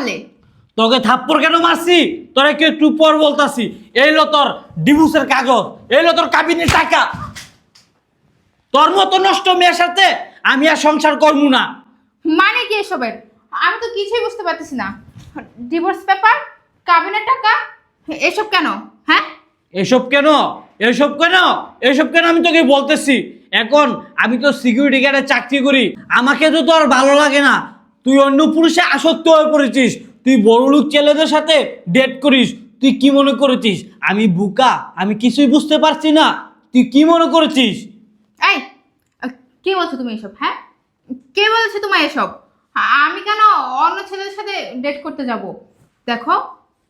মারলে? তোকে থাপ্পড় কেন মারছি তোরা কি একটু পর বলতাছি। এইলো তোর ডিভোর্সের কাগজ, এইলো তোর কাবিনের টাকা। তোর মতো নষ্ট মেয়ের সাথে আমি আর সংসার করবো না। মানে কি এসবের? আমি তো কিছুই বুঝতে পারতেছি না। ডিভোর্স পেপার, কাবিনের টাকা, এসব কেন? হ্যাঁ, এসব কেন এসব কেন এসব কেন আমি তোকে বলতেছি। এখন আমি তো সিকিউরিটি গার্ডে চাকরি করি, আমাকে তো তোর ভালো লাগে না। তুই অন্য পুরুষে আসক্ত হয়ে পড়েছিস, তুই বড়লোক ছেলেদের সাথে ডেট করিস। তুই কি মনে করেছিস আমি বুকা? আমি কিছুই বুঝতে পারছি না। তুই কি মনে করেছিস? এই কি বলছো তুমি এসব? হ্যাঁ, কে বলেছে তোমার এসব? আমি কেন অন্য ছেলেদের সাথে ডেট করতে যাব? দেখো,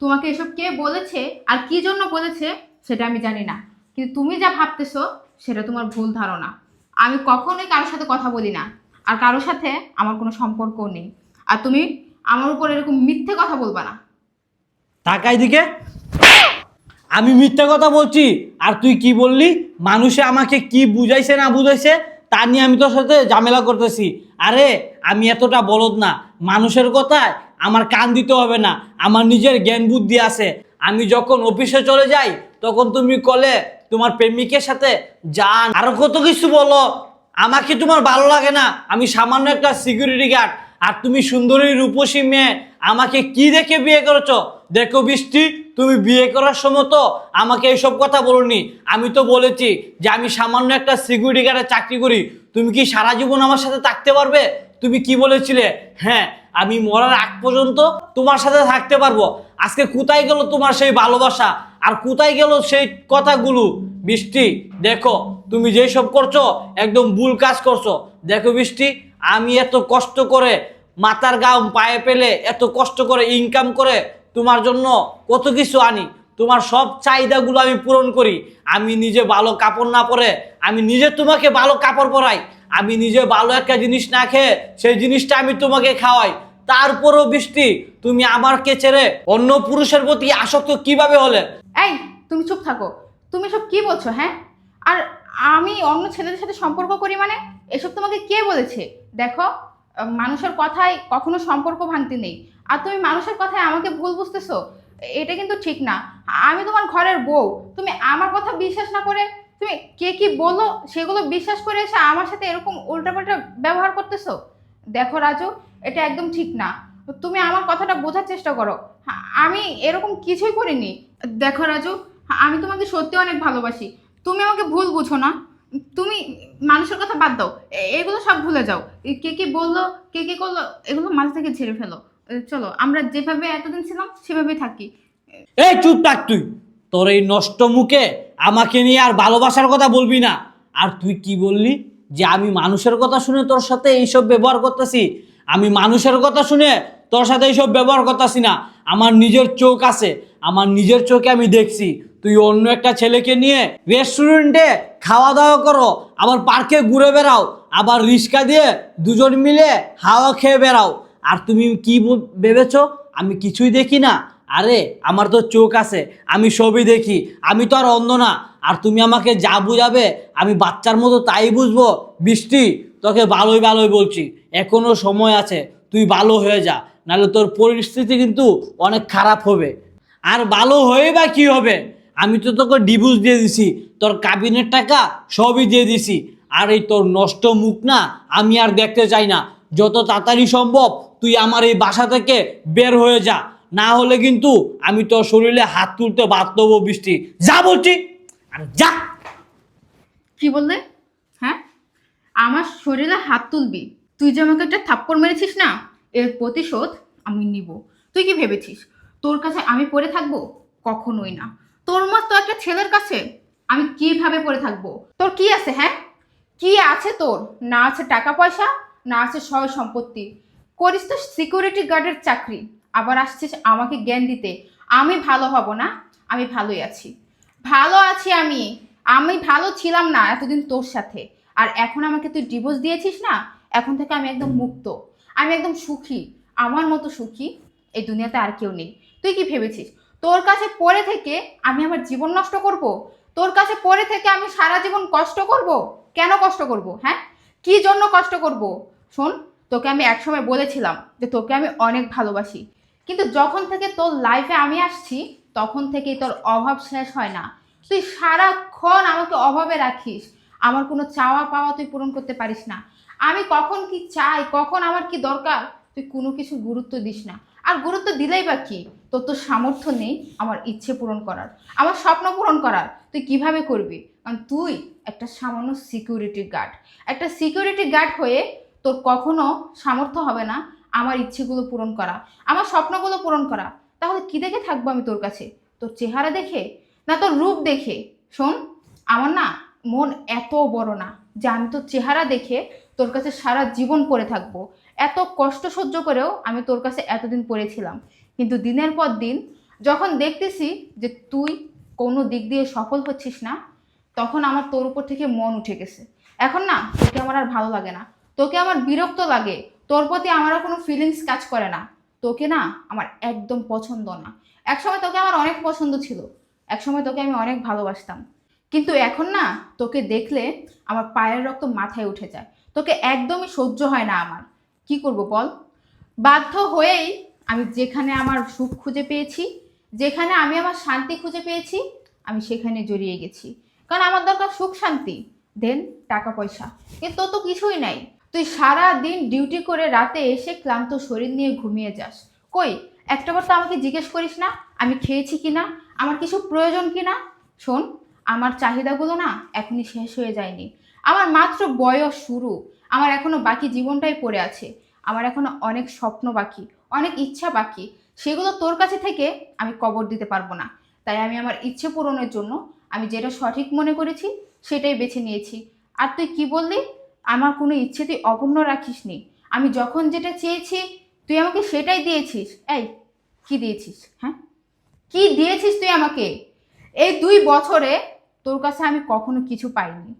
তোমাকে এসব কে বলেছে আর কি জন্য বলেছে সেটা আমি জানি না, কিন্তু তুমি যা ভাবতেছো সেটা তোমার ভুল ধারণা। আমি কখনোই কারোর সাথে কথা বলি না, আর কারোর সাথে আমার কোনো সম্পর্কও নেই। আর তুমি আমার উপর এরকম মিথ্যে কথা বলবা না। তাকাই দিকে, আমি মিথ্যা কথা বলছি? আর তুই কি বললি? মানুষে আমাকে কি বুঝাইছে না বুঝাইছে তা নিয়ে আমি তোর সাথে ঝামেলা করতেছি। আরে আমি এতটা বলদ না, মানুষের কথায় আমার কান দিতে হবে না। আমার নিজের জ্ঞান বুদ্ধি আছে। আমি যখন অফিসে চলে যাই তখন তুমি কলে তোমার প্রেমিকের সাথে যান, আরো কত কিছু বলো। আমাকে তোমার ভালো লাগে না, আমি সামান্য একটা সিকিউরিটি গার্ড। আর তুমি সুন্দরী রূপসী মেয়ে, আমাকে কি দেখে বিয়ে করেছো? দেখো বৃষ্টি, তুমি বিয়ে করার সময় তো আমাকে এইসব কথা বলোনি। আমি তো বলেছি যে আমি সামান্য একটা সিকিউরিটি গার্ডে চাকরি করি। তুমি কি সারা জীবন আমার সাথে থাকতে পারবে? তুমি কি বলেছিলে? হ্যাঁ, আমি মরার আগ পর্যন্ত তোমার সাথে থাকতে পারবো। আজকে কোথায় গেল তোমার সেই ভালোবাসা, আর কোথায় গেল সেই কথাগুলো? বৃষ্টি দেখো, তুমি যেসব করছো একদম ভুল কাজ করছো। দেখো বৃষ্টি, আমি এত কষ্ট করে মাথার গাম পায়ে পেলে এত কষ্ট করে ইনকাম করে তোমার জন্য কত কিছু আনি, তোমার সব চাহিদাগুলো আমি পূরণ করি। আমি নিজে ভালো কাপড় না পরে আমি নিজে তোমাকে ভালো কাপড় পরাই। আমি নিজে ভালো একটা জিনিস না খেয়ে সেই জিনিসটা আমি তোমাকে খাওয়াই। তারপরও বৃষ্টি, তুমি আমাকে ছেড়ে অন্য পুরুষের প্রতি আসক্ত কিভাবে হলে? এই, তুমি চুপ থাকো। তুমি সব কি বলছো? হ্যাঁ, আর আমি অন্য ছেলেদের সাথে সম্পর্ক করি মানে? এসব তোমাকে কে বলেছে? দেখো, মানুষের কথায় কখনো সম্পর্ক ভাঙতে নেই। আর তুমি মানুষের কথায় আমাকে ভুল বুঝতেছো, এটা কিন্তু ঠিক না। আমি তোমার ঘরের বউ, তুমি আমার কথা বিশ্বাস না করে তুমি কে কি বলো সেগুলো বিশ্বাস করে এসে আমার সাথে এরকম উল্টাপাল্টা ব্যবহার করতেছো। দেখো রাজু, এটা একদম ঠিক না। তুমি আমার কথাটা বোঝার চেষ্টা করো। আমি এরকম কিছুই করিনি। দেখো রাজু, আমি তোমাকে সত্যি অনেক ভালোবাসি। তুমি আমাকে ভুল বুঝো না। তুমি মানুষের কথা বাদ দাও, এগুলো সব ভুলে যাও। কে কি বললো, কে কি করলো, এগুলো মাথা থেকে ঝেড়ে ফেলো। চলো আমরা যেভাবে এতদিন ছিলাম সেভাবেই থাকি। এই চুপ থাক তুই। তোর এই নষ্ট মুখে আমাকে নিয়ে আর ভালোবাসার কথা বলবি না। আর তুই কি বললি যে আমি মানুষের কথা শুনে তোর সাথে এইসব ব্যবহার করতেছি? আমি মানুষের কথা শুনে তোর সাথে এইসব ব্যবহার করতেছি না। আমার নিজের চোখ আছে, আমার নিজের চোখে আমি দেখছি তুই অন্য একটা ছেলেকে নিয়ে রেস্টুরেন্টে খাওয়া দাওয়া করো, আবার পার্কে ঘুরে বেড়াও, আবার রিক্সা দিয়ে দুজন মিলে হাওয়া খেয়ে বেড়াও। আর তুমি কি ভেবেছো আমি কিছুই দেখি না? আরে আমার তো চোখ আছে, আমি সবই দেখি। আমি তো আর অন্ধ না। আর তুমি আমাকে যা বুঝাবে আমি বাচ্চার মতো তাই বুঝবো? বৃষ্টি, তোকে ভালোই ভালোই বলছি, এখনো সময় আছে, তুই ভালো হয়ে যা, নাহলে তোর পরিস্থিতি কিন্তু অনেক খারাপ হবে। আর ভালো হয়ে বা কি হবে? আমি তো তোকে ডিভোর্স দিয়ে দিছি, তোর কাবিনের টাকা সবই দিয়ে দিছি। আর এই তোর নষ্ট মুখ না আমি আর দেখতে চাই না। যত তাড়াতাড়ি সম্ভব তুই আমার এই বাসা থেকে বের হয়ে যা, না হলে কিন্তু আমি তোর শরীরে হাত তুলতে বাধ্য হবো। বৃষ্টি, যা বলছি, আর যা। কি বললে? হ্যাঁ, আমার শরীরে হাত তুলবি? তুই যে আমাকে একটা থাপ্পড় মেরেছিস না, এর প্রতিশোধ আমি নিব। তুই কি ভেবেছিস তোর কাছে আমি পড়ে থাকবো? কখনোই না। তোর মতো একটা ছেলের কাছে আমি কিভাবে পড়ে থাকবো? তোর কি আছে? হ্যাঁ, কি আছে তোর? না আছে টাকা পয়সা, না আছে সয় সম্পত্তি। করিস তো সিকিউরিটি গার্ডের চাকরি, আবার আসছিস আমাকে জ্ঞান দিতে। আমি ভালো হব না? আমি ভালোই আছি, ভালো আছি। আমি আমি ভালো ছিলাম না এতদিন তোর সাথে, আর এখন আমাকে তুই ডিভোর্স দিয়েছিস না, এখন থেকে আমি একদম মুক্ত, আমি একদম সুখী। আমার মতো সুখী এই দুনিয়াতে আর কেউ নেই। তুই কি ভেবেছিস তোর কাছে পড়ে থেকে আমি আমার জীবন নষ্ট করব? তোর কাছে পড়ে থেকে আমি সারা জীবন কষ্ট করব? কেন কষ্ট করব? হ্যাঁ, কি জন্য কষ্ট করব? শোন, তোকে আমি একসময় বলেছিলাম যে তোকে আমি অনেক ভালোবাসি, কিন্তু যখন থেকে তোর লাইফে আমি আসছি তখন থেকেই তোর অভাব শেষ হয় না। তুই সারাক্ষণ আমাকে অভাবে রাখিস, আমার কোনো চাওয়া পাওয়া তুই পূরণ করতে পারিস না। আমি কখন কি চাই, কখন আমার কি দরকার, তুই কোনো কিছু গুরুত্ব দিস না। আর গুরুত্ব দিলেই বা কি, তোর তো সামর্থ্য নেই আমার ইচ্ছে পূরণ করার, আমার স্বপ্ন পূরণ করার। তুই কিভাবে করবি? কারণ তুই একটা সামান্য সিকিউরিটি গার্ড। একটা সিকিউরিটি গার্ড হয়ে তোর কখনো সামর্থ্য হবে না আমার ইচ্ছেগুলো পূরণ করা, আমার স্বপ্নগুলো পূরণ করা। তাহলে কি দেখে থাকবো আমি তোর কাছে? তোর চেহারা দেখে, না তোর রূপ দেখে? শোন, আমার না মন এত বড় না যে আমি তোর চেহারা দেখে তোর কাছে সারা জীবন পড়ে থাকবো। এত কষ্ট সহ্য করেও আমি তোর কাছে এতদিন পড়েছিলাম, কিন্তু দিনের পর দিন যখন দেখতেছি যে তুই কোনো দিক দিয়ে সফল হচ্ছিস না, তখন আমার তোর উপর থেকে মন উঠে গেছে। এখন না তোকে আমার আর ভালো লাগে না, তোকে আমার বিরক্ত লাগে, তোর প্রতি আমার আর কোনো ফিলিংস কাজ করে না। তোকে না আমার একদম পছন্দ না। একসময় তোকে আমার অনেক পছন্দ ছিল, একসময় তোকে আমি অনেক ভালোবাসতাম, কিন্তু এখন না তোকে দেখলে আমার পায়ের রক্ত মাথায় উঠে যায়। তোকে একদমই সহ্য হয় না আমার। কি করব বল? বাধ্য হয়েই আমি যেখানে আমার সুখ খুঁজে পেয়েছি, যেখানে আমি আমার শান্তি খুঁজে পেয়েছি, আমি সেখানে জড়িয়ে গেছি। কারণ আমার দরকার সুখ শান্তি, দেন টাকা পয়সা, কিন্তু তোর তো কিছুই নাই। তুই সারা দিন ডিউটি করে রাতে এসে ক্লান্ত শরীর নিয়ে ঘুমিয়ে যাস। কই একটাবার তো আমাকে জিজ্ঞেস করিস না আমি খেয়েছি কিনা, আমার কিছু প্রয়োজন কিনা। শোন, আমার চাহিদাগুলো না এখনই শেষ হয়ে যায়নি। আমার মাত্র বয়স শুরু, আমার এখনো বাকি জীবনটাই পড়ে আছে। আমার এখনো অনেক স্বপ্ন বাকি, অনেক ইচ্ছা বাকি। সেগুলো তোর কাছে থেকে আমি কবর দিতে পারবো না। তাই আমি আমার ইচ্ছে পূরণের জন্য আমি যেটা সঠিক মনে করেছি সেটাই বেছে নিয়েছি। আর তুই কি বললি? আমার কোনো ইচ্ছে তুই অপূর্ণ রাখিসনি। আমি যখন যেটা চেয়েছি তুই আমাকে সেটাই দিয়েছিস। এই, কি দিয়েছিস? হ্যাঁ, কি দিয়েছিস তুই আমাকে? এই 2 বছরে তোর কাছে আমি কখনো কিছু পাইনি।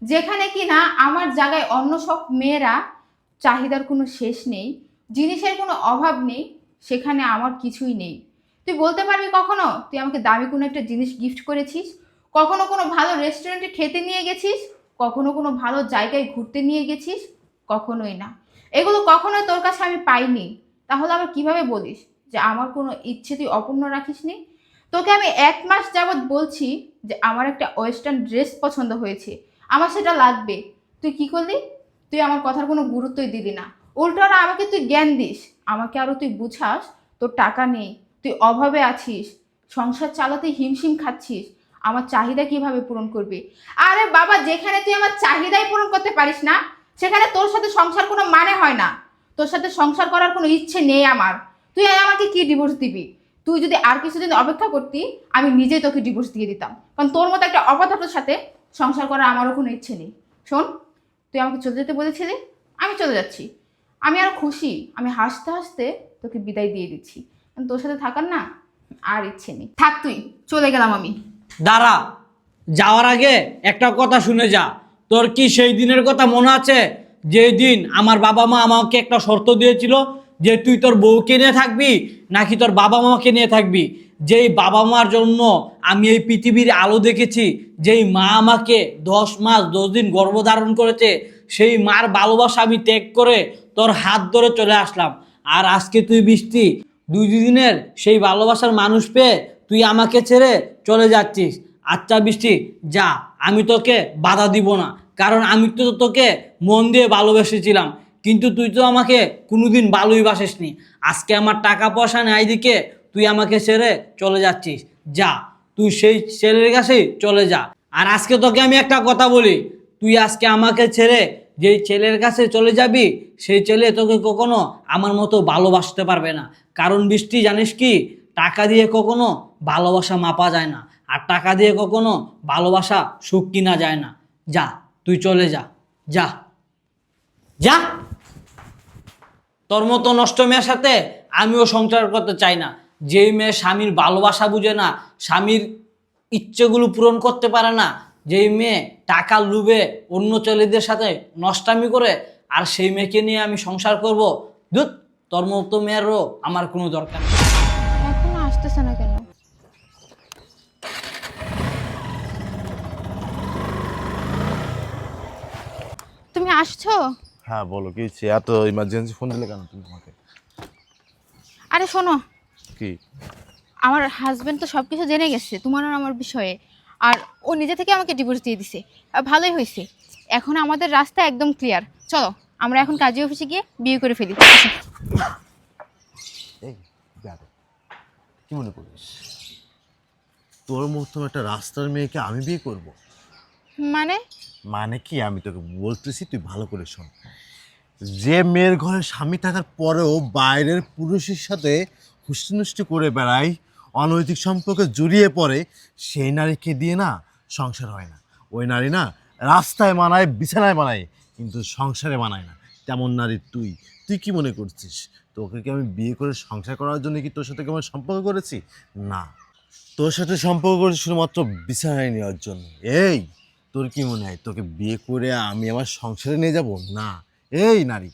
যেখানে কি না আমার জায়গায় অন্য সব মেয়েরা চাহিদার কোনো শেষ নেই, জিনিসের কোনো অভাব নেই, সেখানে আমার কিছুই নেই। তুই বলতে পারবি কখনো তুই আমাকে দামি কোনো একটা জিনিস গিফট করেছিস? কখনো কোনো ভালো রেস্টুরেন্টে খেতে নিয়ে গেছিস? কখনো কোনো ভালো জায়গায় ঘুরতে নিয়ে গেছিস? কখনোই না। এগুলো কখনোই তোর কাছে আমি পাইনি। তাহলে আবার কিভাবে বলিস যে আমার কোনো ইচ্ছে তুই অপূর্ণ রাখিসনি? তোকে আমি 1 মাস যাবৎ বলছি যে আমার একটা ওয়েস্টার্ন ড্রেস পছন্দ হয়েছে, আমার সেটা লাগবে। তুই কি করলি? তুই আমার কথার কোনো গুরুত্বই দিলি না। উল্টো আর আমাকে তুই জ্ঞান দিস, আমাকে আরো তুই বুঝাস তোর টাকা নেই, তুই অভাবে আছিস, সংসার চালাতে হিমশিম খাচ্ছিস, আমার চাহিদা কিভাবে পূরণ করবি? আরে বাবা, যেখানে তুই আমার চাহিদাই পূরণ করতে পারিস না, সেখানে তোর সাথে সংসার কোনো মানে হয় না। তোর সাথে সংসার করার কোনো ইচ্ছে নেই আমার। তুই আর আমাকে কি ডিভোর্স দিবি? তুই যদি আর কিছুদিন অপেক্ষা করতি আমি নিজেই তোকে ডিভোর্স দিয়ে দিতাম, কারণ তোর মতো একটা অপদার্থের সাথে সংসার করার আমারও কোনো ইচ্ছে নেই। শোন, তুই আমাকে চলে যেতে বলেছিলি, আমি চলে যাচ্ছি। আমি আরো খুশি, আমি হাসতে হাসতে তোকে বিদায় দিয়ে দিচ্ছি, কারণ তোর সাথে থাকার না আর ইচ্ছে নেই। থাক তুই, চলে গেলাম আমি। দাঁড়া, যাওয়ার আগে একটা কথা শুনে যা। তোর কি সেই দিনের কথা মনে আছে যেই দিন আমার বাবা মা আমাকে একটা শর্ত দিয়েছিল যে তুই তোর বউকে নিয়ে থাকবি নাকি তোর বাবা মাকে নিয়ে থাকবি? যেই বাবা মার জন্য আমি এই পৃথিবীর আলো দেখেছি, যেই মা আমাকে 10 মাস 10 দিন গর্ভধারণ করেছে, সেই মার ভালোবাসা আমি ত্যাগ করে তোর হাত ধরে চলে আসলাম। আর আজকে তুই বৃষ্টি 2 দিনের সেই ভালোবাসার মানুষ পেয়ে তুই আমাকে ছেড়ে চলে যাচ্ছিস। আচ্ছা বৃষ্টি, যা, আমি তোকে বাধা দিব না, কারণ আমি তো তোকে মন দিয়ে ভালোবেসেছিলাম, কিন্তু তুই তো আমাকে কোনোদিন ভালোই বাসিসনি। আজকে আমার টাকা পয়সা নাই দিকে তুই আমাকে ছেড়ে চলে যাচ্ছিস। যা, তুই সেই ছেলের কাছেই চলে যা। আর আজকে তোকে আমি একটা কথা বলি, তুই আজকে আমাকে ছেড়ে যেই ছেলের কাছে চলে যাবি, সেই ছেলে তোকে কখনো আমার মতো ভালোবাসতে পারবে না। কারণ বৃষ্টি, জানিস কি, টাকা দিয়ে কখনো ভালোবাসা মাপা যায় না, আর টাকা দিয়ে কখনো ভালোবাসা সুখ কিনা যায় না। যা, তুই চলে যা, যা যা। তোর মতো নষ্ট মেয়ের সাথে আমিও সংসার করতে চাই না। যেই মেয়ে স্বামীর ভালোবাসা বুঝে না, স্বামীর ইচ্ছেগুলো পূরণ করতে পারে না, যেই মেয়ে টাকা লুবে অন্য ছেলেদের সাথে নষ্টামি করে, আর সেই মেয়েকে নিয়ে আমি সংসার করব, ধুৎ, তোর মতো মেয়েরও আমার কোনো দরকার নেই। এখনো আসতেছে না কেন? তুমি আসছো? হ্যাঁ বলো, কি হয়েছে? এত ইমার্জেন্সি ফোন দিলে কেন তুমি আমাকে? আরে শোনো, কি? আমার হাজবেন্ড তো সব কিছু জেনে গেছে তোমার আর আমার বিষয়ে, আর ও নিজে থেকে আমাকে ডিভোর্স দিয়ে দিছে। ভালোই হয়েছে, এখন আমাদের রাস্তা একদম ক্লিয়ার। চলো আমরা এখন কাজী অফিসে গিয়ে বিয়ে করে ফেলি। এই বেয়াদব, কি মনে করিস তোর মতো একটা রাস্তার মেয়েকে আমি বিয়ে করব? মানে? মানে কি, আমি তোকে বলতেছি, তুই ভালো করে শোন। যে মেয়ের ঘরে স্বামী থাকার পরেও বাইরের পুরুষের সাথে হুষ্টি করে বেড়ায়, অনৈতিক সম্পর্কে জড়িয়ে পড়ে, সেই নারীকে দিয়ে না সংসার হয় না। ওই নারী না রাস্তায় মানায়, বিছানায় মানায়, কিন্তু সংসারে মানায় না। তেমন নারী তুই। তুই কি মনে করছিস তোকে কি আমি বিয়ে করে সংসার করার জন্য কি তোর সাথে কেমন সম্পর্ক করেছি? না, তোর সাথে সম্পর্ক করেছি শুধুমাত্র বিছানায় নেওয়ার জন্য। এই, তোর কি মনে হয় তোকে বিয়ে করে আমি আমার সংসারে নিয়ে যাব? না। এই নারী,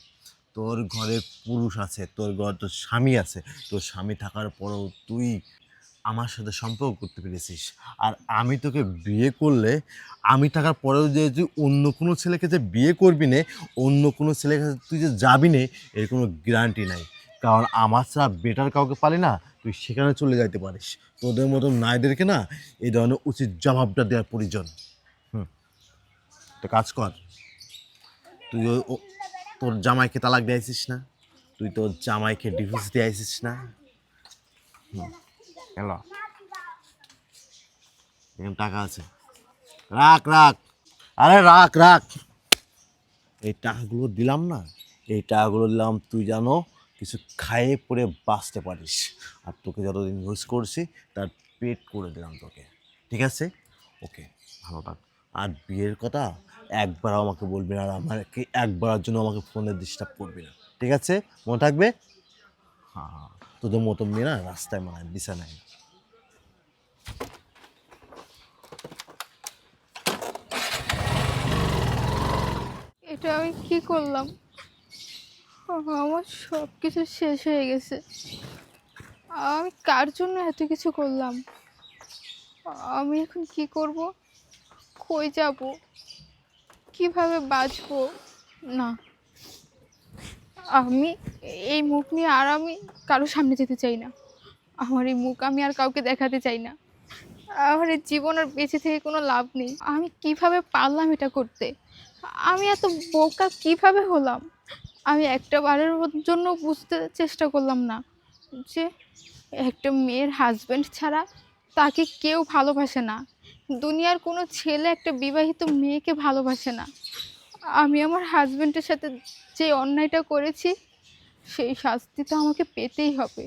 তোর ঘরে পুরুষ আছে, তোর ঘরে তোর স্বামী আছে, তোর স্বামী থাকার পরেও তুই আমার সাথে সম্পর্ক করতে পেরেছিস। আর আমি তোকে বিয়ে করলে, আমি থাকার পরেও যে তুই অন্য কোনো ছেলেকে যে বিয়ে করবি না, অন্য কোনো ছেলের কাছে তুই যে যাবি না, এর কোনো গ্যারান্টি নাই। কারণ আমার ছাড়া বেটার কাউকে পালি না, তুই সেখানে চলে যাইতে পারিস। তোদের মতন নারীদেরকে না এই ধরনের উচিত জবাবটা দেওয়ার প্রয়োজন। তো কাজ কর, তুই তোর জামাইকে তালাক দিয়েছিস না? তুই তোর জামাইকে ডিভোর্স দিয়েছিস না? হ্যালো, এখানে টাকা আছে, রাখ রাখ। আরে রাখ রাখ, এই টাকাগুলো দিলাম না, এই টাকাগুলো দিলাম তুই জানো কিছু খাইয়ে পরে বাঁচতে পারিস। আর তোকে যতদিন ইউজ করছি তার পেট করে দিলাম তোকে, ঠিক আছে? ওকে, ভালো থাক। আর বিয়ের কথা একবার আমাকে বলবি না, আর আমাকে একবারের জন্য আমাকে ফোনে ডিস্টার্ব করবি না, ঠিক আছে? মনে থাকবে? হ্যাঁ, তোদের মতো মেয়ে না রাস্তায় মানায়, বিছানায় না। এটা আমি কি করলাম? আমার সব কিছু শেষ হয়ে গেছে। আমি কার জন্য এত কিছু করলাম? আমি এখন কি করব? কই যাব? কিভাবে বাঁচবো? না, আমি এই মুখ নিয়ে আর আমি কারো সামনে যেতে চাই না। আমার এই মুখ আমি আর কাউকে দেখাতে চাই না। আমার এই জীবন আর বেঁচে থেকে কোনো লাভ নেই। আমি কিভাবে পারলাম এটা করতে? আমি এত বোকা কিভাবে হলাম? আমি একটা বারের জন্য বুঝতে চেষ্টা করলাম না যে একটা মেয়ের হাজব্যান্ড ছাড়া তাকে কেউ ভালোবাসে না। দুনিয়ার কোনো ছেলে একটা বিবাহিত মেয়েকে ভালোবাসে না। আমি আমার হাজব্যান্ডের সাথে যে অন্যায়টা করেছি সেই শাস্তি তো আমাকে পেতেই হবে।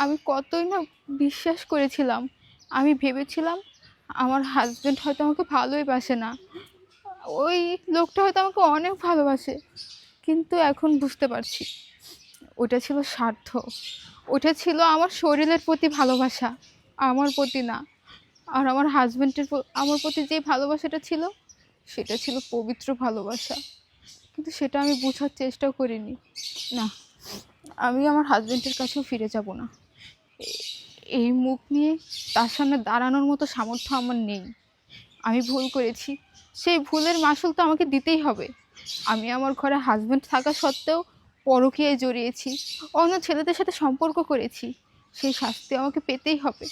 আমি কতই না বিশ্বাস করেছিলাম। আমি ভেবেছিলাম আমার হাজব্যান্ড হয়তো আমাকে ভালোই বাসে না, ওই লোকটা হয়তো আমাকে অনেক ভালোবাসে। কিন্তু এখন বুঝতে পারছি ওটা ছিল স্বার্থ। ওটা ছিল আমার শরীরের প্রতি ভালোবাসা, আমার প্রতি না। আর আমার হাজব্যান্ডের আমার প্রতি যে ভালোবাসাটা ছিল সেটা ছিল পবিত্র ভালোবাসা। কিন্তু সেটা আমি বোঝার চেষ্টাও করিনি। না, আমি আমার হাজব্যান্ডের কাছেও ফিরে যাব না। এই মুখ নিয়ে তার সামনে দাঁড়ানোর মতো সামর্থ্য আমার নেই। আমি ভুল করেছি, সেই ভুলের মাসুল তো আমাকে দিতেই হবে। আমি আমার ঘরে হাজব্যান্ড থাকা সত্ত্বেও পরকীয়ায় জড়িয়েছি, অন্য ছেলেদের সাথে সম্পর্ক করেছি, সেই শাস্তি আমাকে পেতেই হবে।